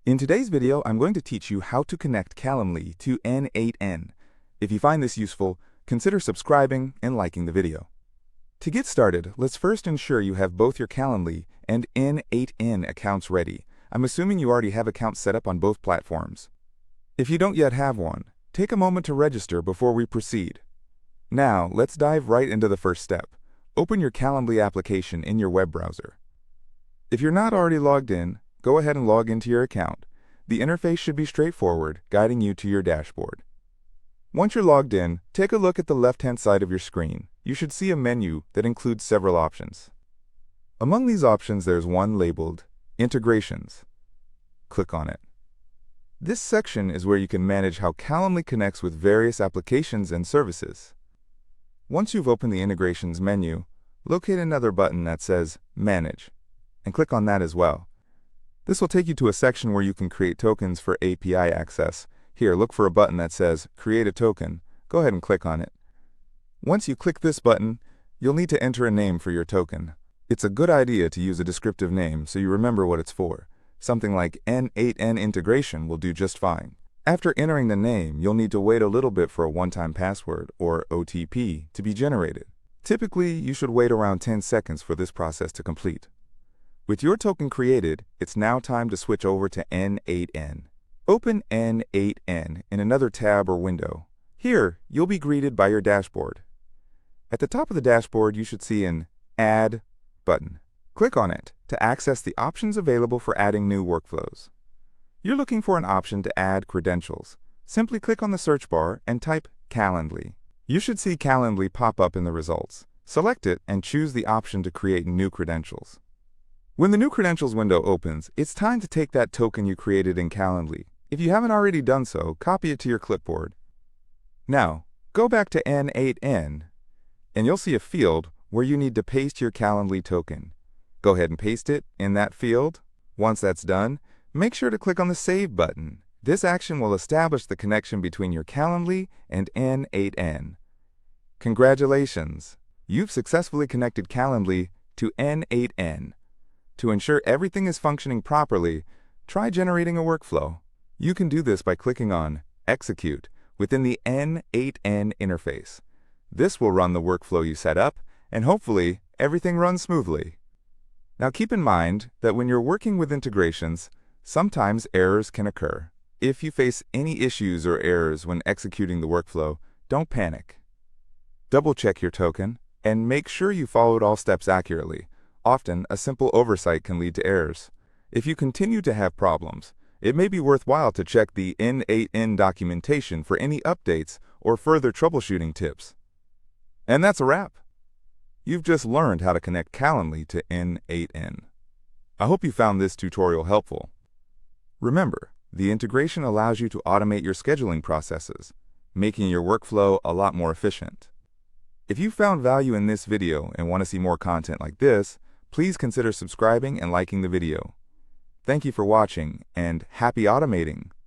In today's video, I'm going to teach you how to connect Calendly to n8n. If you find this useful, consider subscribing and liking the video. To get started, let's first ensure you have both your Calendly and n8n accounts ready. I'm assuming you already have accounts set up on both platforms. If you don't yet have one, take a moment to register before we proceed. Now, let's dive right into the first step. Open your Calendly application in your web browser. If you're not already logged in, go ahead and log into your account. The interface should be straightforward, guiding you to your dashboard. Once you're logged in, take a look at the left-hand side of your screen. You should see a menu that includes several options. Among these options, there's one labeled Integrations. Click on it. This section is where you can manage how Calendly connects with various applications and services. Once you've opened the Integrations menu, locate another button that says Manage, and click on that as well. This will take you to a section where you can create tokens for API access. Here, look for a button that says Create a Token. Go ahead and click on it. Once you click this button, you'll need to enter a name for your token. It's a good idea to use a descriptive name so you remember what it's for. Something like n8n integration will do just fine. After entering the name, you'll need to wait a little bit for a one-time password, or OTP, to be generated. Typically, you should wait around 10 seconds for this process to complete. With your token created, it's now time to switch over to n8n. Open n8n in another tab or window. Here, you'll be greeted by your dashboard. At the top of the dashboard, you should see an Add button. Click on it to access the options available for adding new workflows. You're looking for an option to add credentials. Simply click on the search bar and type Calendly. You should see Calendly pop up in the results. Select it and choose the option to create new credentials. When the new credentials window opens, it's time to take that token you created in Calendly. If you haven't already done so, copy it to your clipboard. Now, go back to n8n, and you'll see a field where you need to paste your Calendly token. Go ahead and paste it in that field. Once that's done, make sure to click on the Save button. This action will establish the connection between your Calendly and n8n. Congratulations! You've successfully connected Calendly to n8n. To ensure everything is functioning properly, try generating a workflow. You can do this by clicking on Execute within the n8n interface. This will run the workflow you set up, and hopefully, everything runs smoothly. Now keep in mind that when you're working with integrations, sometimes errors can occur. If you face any issues or errors when executing the workflow, don't panic. Double-check your token, and make sure you followed all steps accurately. Often, a simple oversight can lead to errors. If you continue to have problems, it may be worthwhile to check the n8n documentation for any updates or further troubleshooting tips. And that's a wrap. You've just learned how to connect Calendly to n8n. I hope you found this tutorial helpful. Remember, the integration allows you to automate your scheduling processes, making your workflow a lot more efficient. If you found value in this video and want to see more content like this, please consider subscribing and liking the video. Thank you for watching, and happy automating!